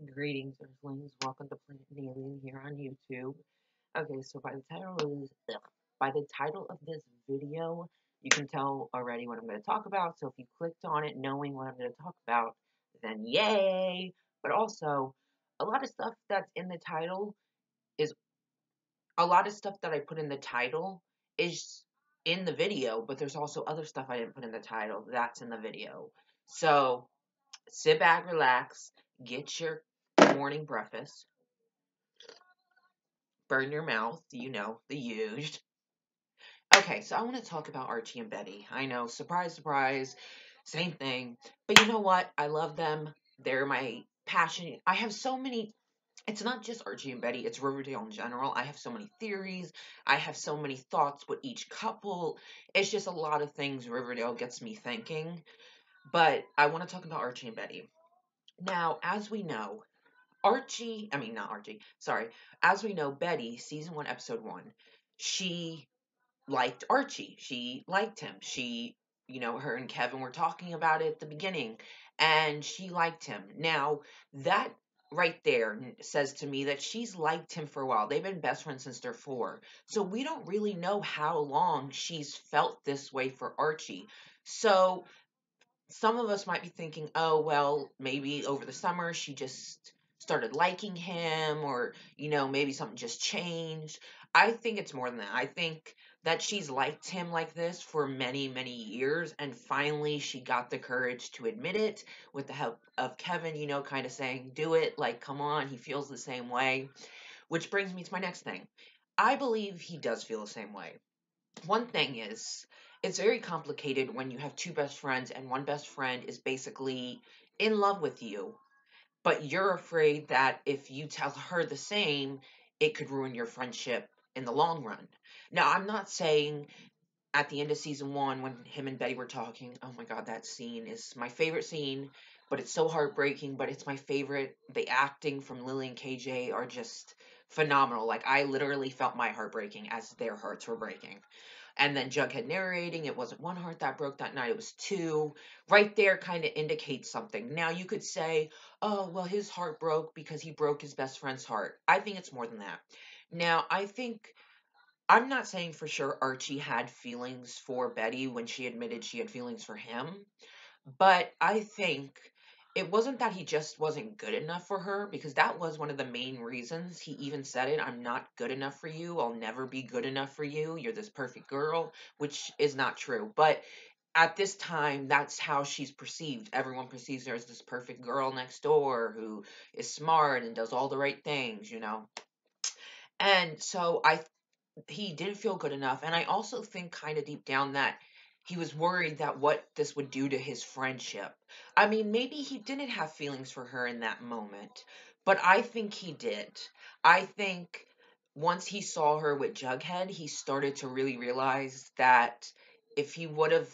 Greetings, Earthlings. Welcome to Planet Alien here on YouTube. Okay, so by the title of this video, you can tell already what I'm going to talk about. So if you clicked on it knowing what I'm going to talk about, then yay! But also, a lot of stuff that's in the title is a lot of stuff that I put in the title is in the video, but there's also other stuff I didn't put in the title that's in the video. So sit back, relax, get your morning breakfast, burn your mouth, the huge. Okay, so I want to talk about Archie and Betty. I know, surprise, surprise, same thing. But you know what? I love them. They're my passion. I have so many. It's not just Archie and Betty, it's Riverdale in general. I have so many theories. I have so many thoughts with each couple. It's just a lot of things Riverdale gets me thinking. But I want to talk about Archie and Betty. Now, as we know, not Archie, sorry. As we know, Betty, season one, episode one, she liked Archie. She liked him. Her and Kevin were talking about it at the beginning, and she liked him. Now, that right there says to me that she's liked him for a while. They've been best friends since they're four. So we don't really know how long she's felt this way for Archie. So some of us might be thinking, oh, well, maybe over the summer she just started liking him, or, maybe something just changed. I think it's more than that. I think that she's liked him like this for many, many years, and finally she got the courage to admit it with the help of Kevin, kind of saying, do it, like, come on, he feels the same way. Which brings me to my next thing. I believe he does feel the same way. One thing is, it's very complicated when you have two best friends and one best friend is basically in love with you, but you're afraid that if you tell her the same, it could ruin your friendship in the long run. Now, I'm not saying at the end of season one when him and Betty were talking, oh my god, that scene is my favorite scene, but it's so heartbreaking, but it's my favorite. The acting from Lily and KJ are just phenomenal. Like, I literally felt my heart breaking as their hearts were breaking. And then Jughead narrating, it wasn't one heart that broke that night, it was two. Right there kind of indicates something. Now you could say, oh, well, his heart broke because he broke his best friend's heart. I think it's more than that. Now, I'm not saying for sure Archie had feelings for Betty when she admitted she had feelings for him, but I think it wasn't that he just wasn't good enough for her, because that was one of the main reasons. He even said it, I'm not good enough for you. I'll never be good enough for you. You're this perfect girl, which is not true. But at this time, that's how she's perceived. Everyone perceives her as this perfect girl next door who is smart and does all the right things. And so he didn't feel good enough. And I also think kind of deep down that he was worried that what this would do to his friendship. I mean, maybe he didn't have feelings for her in that moment, but I think he did. I think once he saw her with Jughead, he started to really realize that if he would have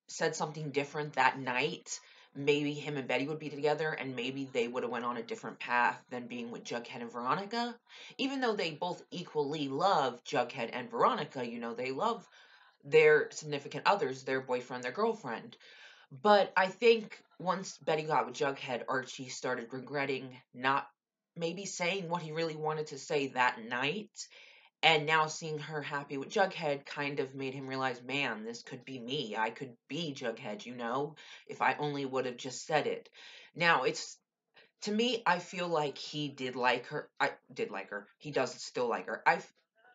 said something different that night, maybe him and Betty would be together, and maybe they would have went on a different path than being with Jughead and Veronica. Even though they both equally love Jughead and Veronica, they love their significant others, their boyfriend, their girlfriend. But I think once Betty got with Jughead, Archie started regretting not maybe saying what he really wanted to say that night, and now seeing her happy with Jughead kind of made him realize, man, this could be me. I could be Jughead, if I only would have just said it. Now, to me, I feel like he did like her. I did like her. He does still like her.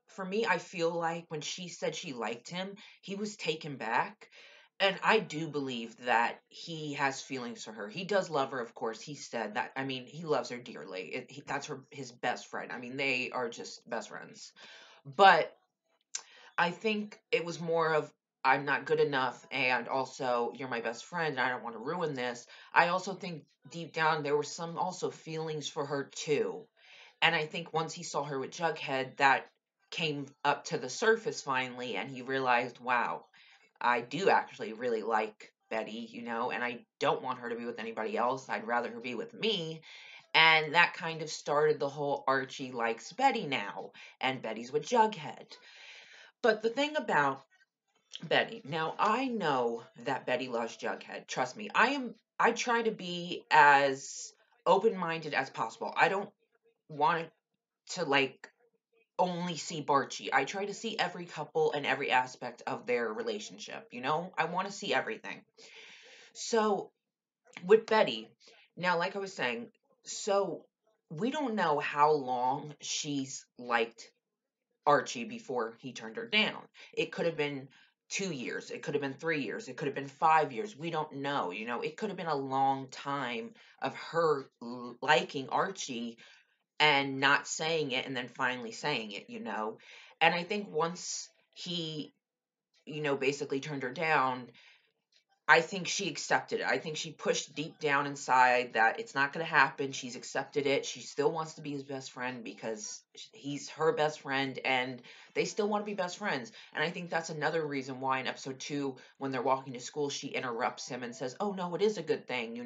For me, I feel like when she said she liked him, he was taken back. And I do believe that he has feelings for her. He does love her, of course. He said that. I mean, he loves her dearly. That's his best friend. I mean, they are just best friends. But I think it was more of, I'm not good enough, and also you're my best friend and I don't want to ruin this. I also think deep down there were some also feelings for her too. And I think once he saw her with Jughead, that came up to the surface finally, and he realized, wow, I do actually really like Betty, and I don't want her to be with anybody else. I'd rather her be with me. And that kind of started the whole Archie likes Betty now, and Betty's with Jughead. But the thing about Betty, now I know that Betty loves Jughead. Trust me. I try to be as open-minded as possible. I don't want to like only see Barchie. I try to see every couple and every aspect of their relationship, you know? I want to see everything. So, with Betty, now like I was saying, so we don't know how long she's liked Archie before he turned her down. It could have been 2 years, it could have been 3 years, it could have been 5 years. We don't know, you know. It could have been a long time of her liking Archie and not saying it and then finally saying it, you know. And I think once he, basically turned her down, I think she accepted it. I think she pushed deep down inside that it's not going to happen. She's accepted it. She still wants to be his best friend because he's her best friend and they still want to be best friends. And I think that's another reason why in episode 2, when they're walking to school, she interrupts him and says, "Oh, no, it is a good thing,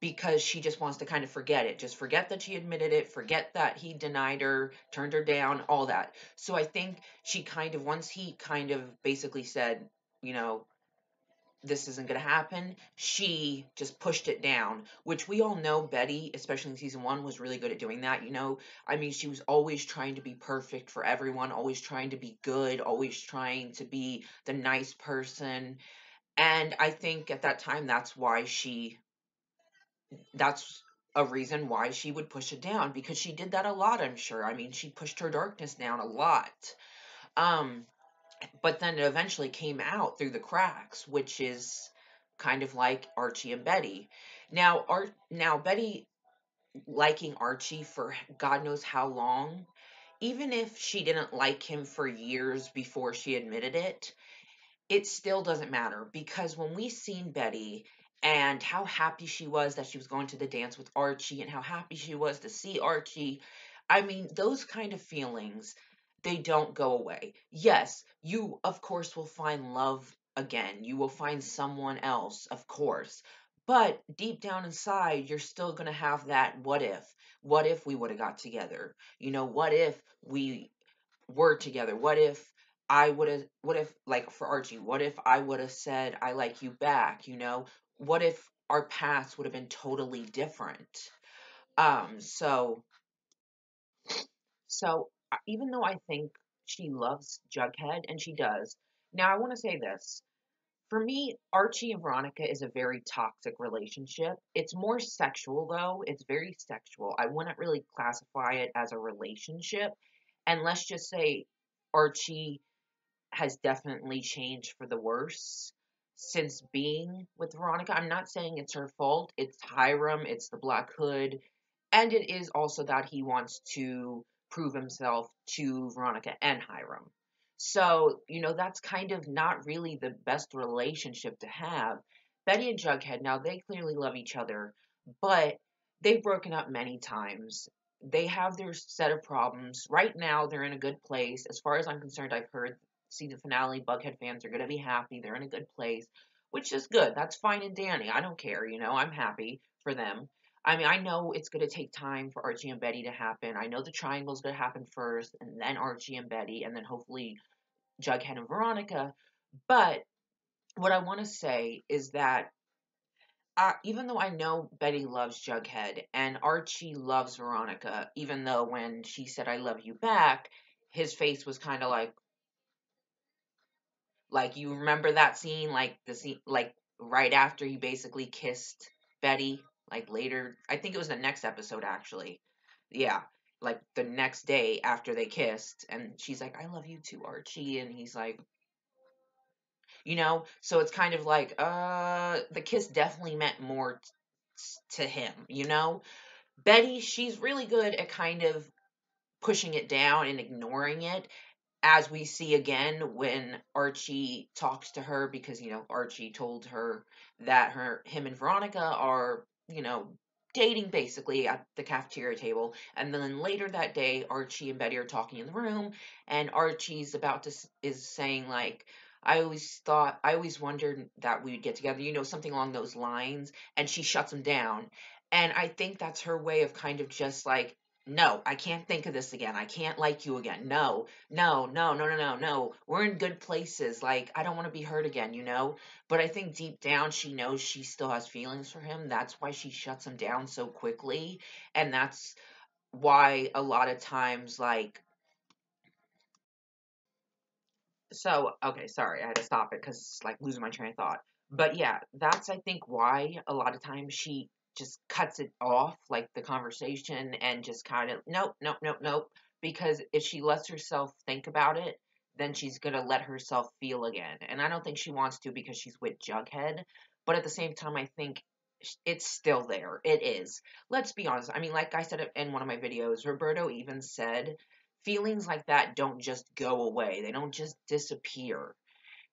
because she just wants to kind of forget it. Just forget that she admitted it, forget that he denied her, turned her down, all that." So I think she kind of, once he kind of basically said, you know, this isn't going to happen, she just pushed it down, which we all know Betty, especially in season 1, was really good at doing that, I mean, she was always trying to be perfect for everyone, always trying to be good, always trying to be the nice person. And I think at that time, that's a reason why she would push it down, because she did that a lot, I'm sure. I mean, she pushed her darkness down a lot. Um, but then it eventually came out through the cracks, which is kind of like Archie and Betty. Now Betty liking Archie for God knows how long, even if she didn't like him for years before she admitted it, it still doesn't matter, because when we seen Betty and how happy she was that she was going to the dance with Archie and how happy she was to see Archie, I mean, those kind of feelings, they don't go away. Yes, you of course will find love again. You will find someone else, of course. But deep down inside, you're still going to have that what if? What if we would have got together? What if we were together? What if, like for Archie, what if I would have said, I like you back? What if our paths would have been totally different? Um, so, even though I think she loves Jughead, and she does, now I want to say this. For me, Archie and Veronica is a very toxic relationship. It's more sexual, though. It's very sexual. I wouldn't really classify it as a relationship. And let's just say Archie has definitely changed for the worse since being with Veronica. I'm not saying it's her fault. It's Hiram, it's the Black Hood, and it is also that he wants to prove himself to Veronica and Hiram. So, that's kind of not really the best relationship to have. Betty and Jughead, now they clearly love each other, but they've broken up many times. They have their set of problems. Right now, they're in a good place. As far as I'm concerned, I've heard season finale, Bughead fans are going to be happy. They're in a good place, which is good. That's fine and dandy. I don't care, I'm happy for them. I mean, I know it's going to take time for Archie and Betty to happen. I know the triangle's going to happen first, and then Archie and Betty, and then hopefully Jughead and Veronica. But what I want to say is that even though I know Betty loves Jughead and Archie loves Veronica, even though when she said "I love you" back, his face was kind of like, you remember that scene, like the scene, like right after he basically kissed Betty, like later, I think it was the next episode actually. Yeah, like the next day after they kissed, and she's like, "I love you too, Archie," and he's like, so it's kind of like, the kiss definitely meant more to him, Betty, she's really good at kind of pushing it down and ignoring it, as we see again when Archie talks to her, because Archie told her that him and Veronica are dating basically at the cafeteria table, and then later that day Archie and Betty are talking in the room, and Archie's about to is saying like, I always wondered that we would get together, something along those lines, and she shuts him down. And I think that's her way of kind of just like No, I can't think of this again. I can't like you again. No, no, no, no, no, no, no. We're in good places. Like, I don't want to be hurt again, you know? But I think deep down she knows she still has feelings for him. That's why she shuts him down so quickly. And that's why a lot of times, like, so, okay, sorry, I had to stop it because it's like losing my train of thought. But yeah, that's I think why a lot of times she just cuts it off, like the conversation, and just kind of nope, nope, nope, nope. Because if she lets herself think about it, then she's gonna let herself feel again. And I don't think she wants to because she's with Jughead. But at the same time, I think it's still there. It is. Let's be honest. I mean, like I said in one of my videos, Roberto even said feelings like that don't just go away. They don't just disappear.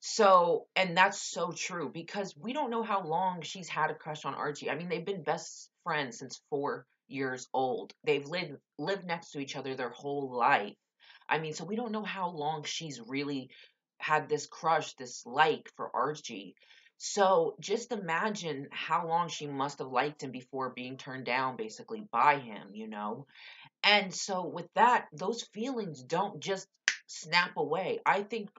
So, and that's so true because we don't know how long she's had a crush on Archie. I mean, they've been best friends since 4 years old. They've lived next to each other their whole life. I mean, so we don't know how long she's really had this crush, this like for Archie. So just imagine how long she must have liked him before being turned down basically by him, you know? And so with that, those feelings don't just snap away. I think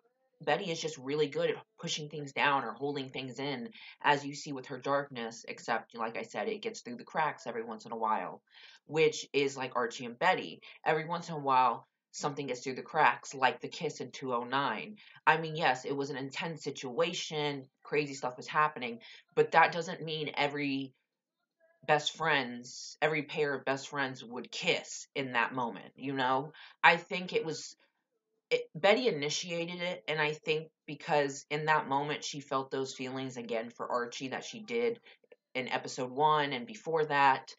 Betty is just really good at pushing things down or holding things in, as you see with her darkness, except, like I said, it gets through the cracks every once in a while, which is like Archie and Betty. Every once in a while, something gets through the cracks, like the kiss in 209. I mean, yes, it was an intense situation, crazy stuff was happening, but that doesn't mean every pair of best friends would kiss in that moment, you know? I think Betty initiated it, and I think because in that moment she felt those feelings again for Archie that she did in episode 1 and before that,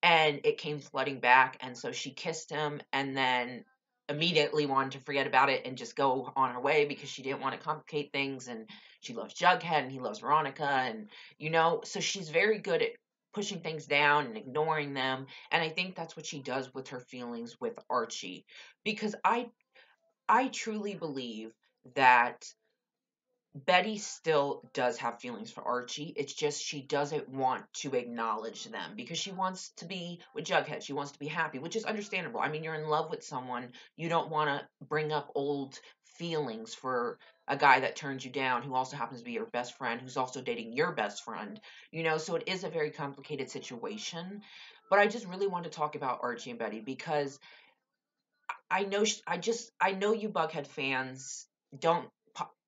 and it came flooding back, and so she kissed him and then immediately wanted to forget about it and just go on her way because she didn't want to complicate things, and she loves Jughead and he loves Veronica, and so she's very good at pushing things down and ignoring them, and I think that's what she does with her feelings with Archie, because I truly believe that Betty still does have feelings for Archie. It's just she doesn't want to acknowledge them because she wants to be with Jughead. She wants to be happy, which is understandable. I mean, you're in love with someone. You don't want to bring up old feelings for a guy that turns you down who also happens to be your best friend, who's also dating your best friend. So it is a very complicated situation. But I just really want to talk about Archie and Betty because I know you Bughead fans don't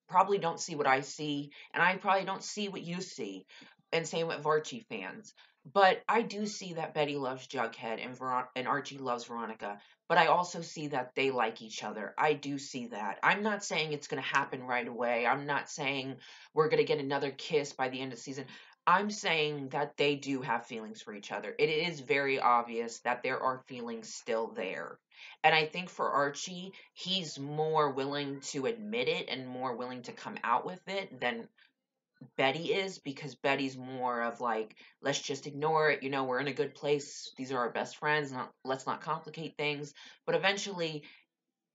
probably don't see what I see, and I probably don't see what you see, and same with Archie fans. But I do see that Betty loves Jughead and and Archie loves Veronica. But I also see that they like each other. I do see that. I'm not saying it's going to happen right away. I'm not saying we're going to get another kiss by the end of the season. I'm saying that they do have feelings for each other. It is very obvious that there are feelings still there. And I think for Archie, he's more willing to admit it and more willing to come out with it than Betty is because Betty's more of like, let's just ignore it. We're in a good place. These are our best friends. Let's not complicate things. But eventually,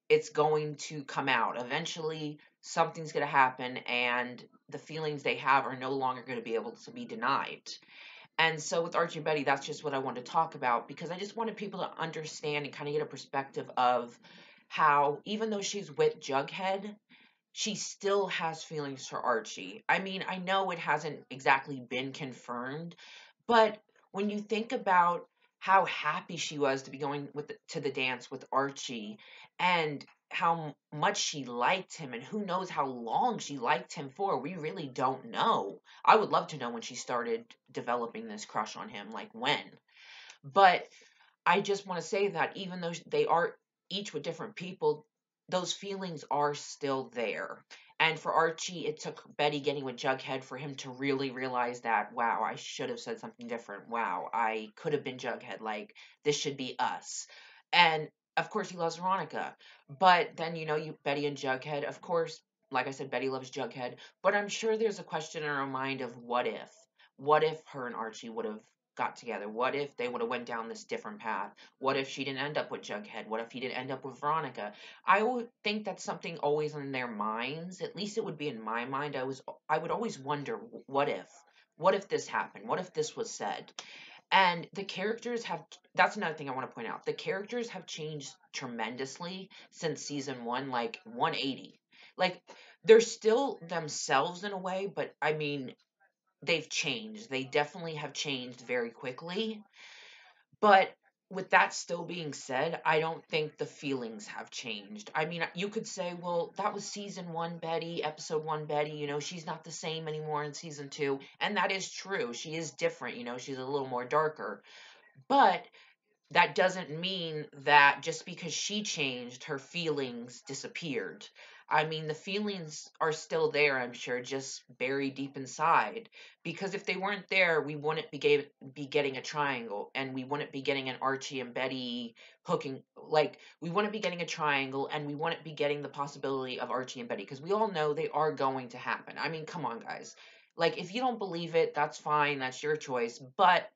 it's going to come out. Eventually, something's going to happen, and the feelings they have are no longer going to be able to be denied. And so with Archie and Betty, that's just what I wanted to talk about because I just wanted people to understand and kind of get a perspective of how, even though she's with Jughead, she still has feelings for Archie. I mean, I know it hasn't exactly been confirmed, but when you think about how happy she was to be going to the dance with Archie and how much she liked him and who knows how long she liked him for, we really don't know. I would love to know when she started developing this crush on him, like when. But I just want to say that even though they are each with different people, those feelings are still there. And for Archie, it took Betty getting with Jughead for him to really realize that, wow, I should have said something different. Wow, I could have been Jughead. Like, this should be us. And of course, he loves Veronica. But then, Betty and Jughead, of course, like I said, Betty loves Jughead. But I'm sure there's a question in her mind of what if? What if her and Archie would have got together? What if they would have went down this different path? What if she didn't end up with Jughead? What if he didn't end up with Veronica? I would think that's something always in their minds. At least it would be in my mind. I would always wonder, what if? What if this happened? What if this was said? And the characters have, that's another thing I want to point out. The characters have changed tremendously since season one, like 180. Like, they're still themselves in a way, but I mean, they've changed. They definitely have changed very quickly. But with that still being said, I don't think the feelings have changed. I mean, you could say, well, that was season one Betty, episode one Betty, she's not the same anymore in season two. And that is true. She is different, she's a little more darker. But that doesn't mean that just because she changed, her feelings disappeared. I mean, the feelings are still there, I'm sure, just buried deep inside. Because if they weren't there, we wouldn't be getting a triangle, and we wouldn't be getting an Archie and Betty hooking. Like, we wouldn't be getting a triangle, and we wouldn't be getting the possibility of Archie and Betty, because we all know they are going to happen. I mean, come on, guys. Like, if you don't believe it, that's fine, that's your choice. But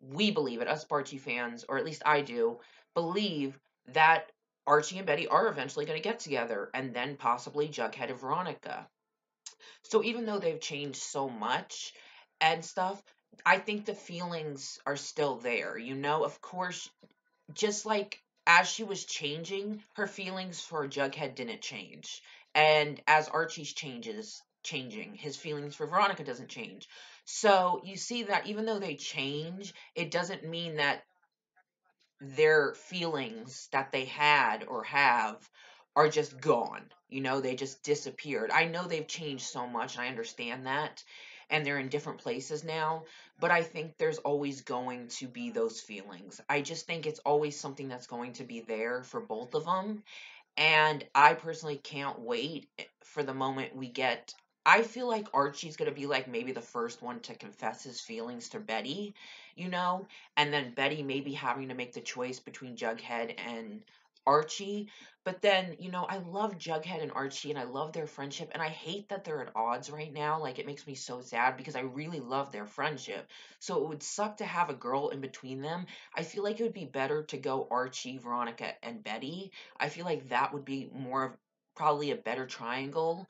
we believe it, us Barchie fans, or at least I do, believe that Archie and Betty are eventually going to get together, and then possibly Jughead and Veronica. So even though they've changed so much and stuff, I think the feelings are still there. Of course, just like as she was changing, her feelings for Jughead didn't change. And as Archie's changing, his feelings for Veronica doesn't change. So you see that even though they change, it doesn't mean that their feelings that they had or have are just gone. They just disappeared. I know they've changed so much, and I understand that. And they're in different places now, but I think there's always going to be those feelings. I just think it's always something that's going to be there for both of them. And I personally can't wait for the moment we get. I feel like Archie's going to be like maybe the first one to confess his feelings to Betty, you know, and then Betty maybe having to make the choice between Jughead and Archie. But then, I love Jughead and Archie and I love their friendship. And I hate that they're at odds right now. Like, it makes me so sad because I really love their friendship. So it would suck to have a girl in between them. I feel like it would be better to go Archie, Veronica, and Betty. I feel like that would be more of probably a better triangle.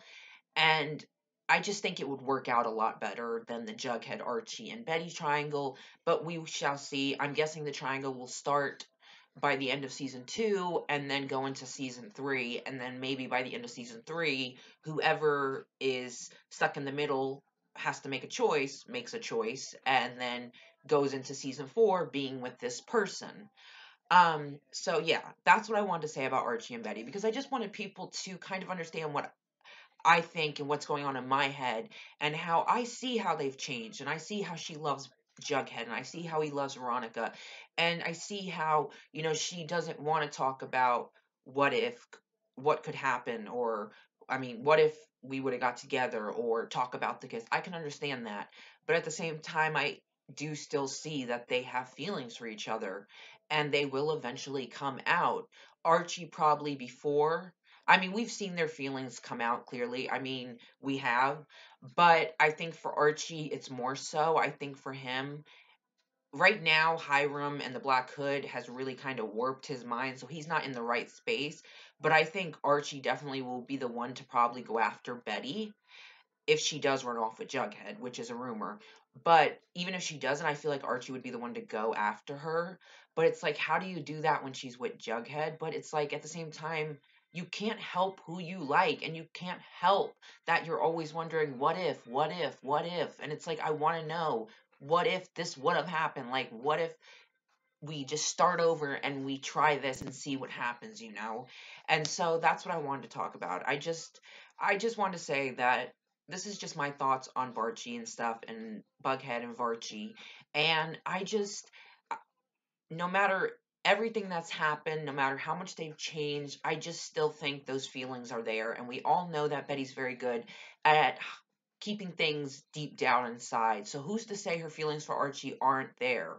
And I just think it would work out a lot better than the Jughead, Archie, and Betty triangle. But we shall see. I'm guessing the triangle will start by the end of season two and then go into season three. And then maybe by the end of season three, whoever is stuck in the middle has to make a choice, makes a choice, and then goes into season four being with this person. So yeah, that's what I wanted to say about Archie and Betty because I just wanted people to kind of understand what I think and what's going on in my head and how I see how they've changed and I see how she loves Jughead and I see how he loves Veronica and I see how, she doesn't want to talk about what if what could happen or I mean, what if we would have got together or talk about the kiss. I can understand that. But at the same time I do still see that they have feelings for each other and they will eventually come out. Archie probably before I mean, we've seen their feelings come out clearly. I mean, we have. But I think for Archie, it's more so. I think for him, right now, Hiram and the Black Hood has really kind of warped his mind, so he's not in the right space. But I think Archie definitely will be the one to probably go after Betty if she does run off with Jughead, which is a rumor. But even if she doesn't, I feel like Archie would be the one to go after her. But it's like, how do you do that when she's with Jughead? But it's like, at the same time, you can't help who you like, and you can't help that you're always wondering, what if, what if, what if? And it's like, I want to know, what if this would have happened? Like, what if we just start over and we try this and see what happens, And so that's what I wanted to talk about. I just want to say that this is just my thoughts on Barchie and stuff and Bughead and Varchie. And no matter everything that's happened, no matter how much they've changed, I just still think those feelings are there. And we all know that Betty's very good at keeping things deep down inside. So who's to say her feelings for Archie aren't there?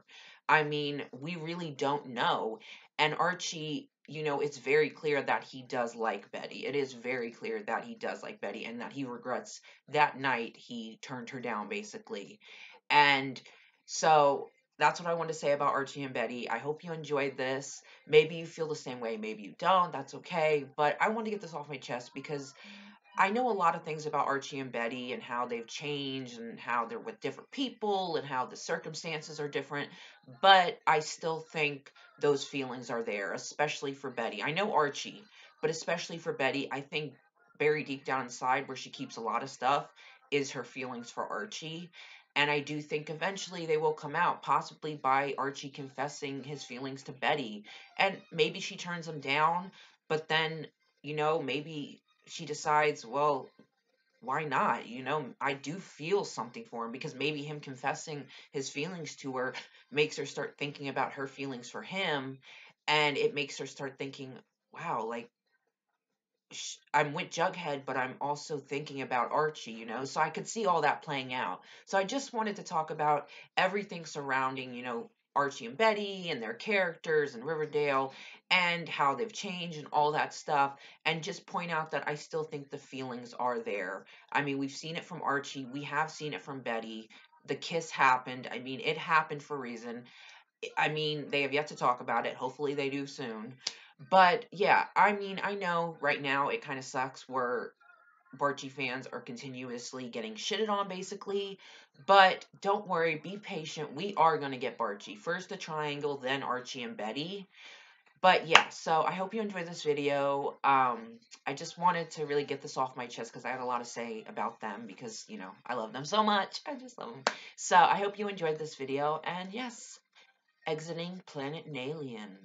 I mean, we really don't know. And Archie, it's very clear that he does like Betty. It is very clear that he does like Betty and that he regrets that night he turned her down, basically. And so that's what I want to say about Archie and Betty. I hope you enjoyed this. Maybe you feel the same way, maybe you don't. That's okay. But I want to get this off my chest because I know a lot of things about Archie and Betty and how they've changed and how they're with different people and how the circumstances are different, but I still think those feelings are there, especially for Betty. I know Archie, but especially for Betty, I think buried deep down inside where she keeps a lot of stuff is her feelings for Archie. And I do think eventually they will come out, possibly by Archie confessing his feelings to Betty. And maybe she turns him down, but then, maybe she decides, well, why not? I do feel something for him because maybe him confessing his feelings to her makes her start thinking about her feelings for him. And it makes her start thinking, wow, like, I'm with Jughead, but I'm also thinking about Archie. So I could see all that playing out. So I just wanted to talk about everything surrounding, Archie and Betty and their characters and Riverdale and how they've changed and all that stuff, and just point out that I still think the feelings are there. I mean, we've seen it from Archie, we have seen it from Betty. The kiss happened. I mean, it happened for a reason. I mean, they have yet to talk about it. Hopefully, they do soon. But yeah, I mean, I know right now it kind of sucks where Barchie fans are continuously getting shitted on, basically. But don't worry, be patient. We are going to get Barchie. First the triangle, then Archie and Betty. But yeah, so I hope you enjoyed this video. I just wanted to really get this off my chest because I had a lot to say about them because, I love them so much. I just love them. So I hope you enjoyed this video. And yes, exiting Planet Alien.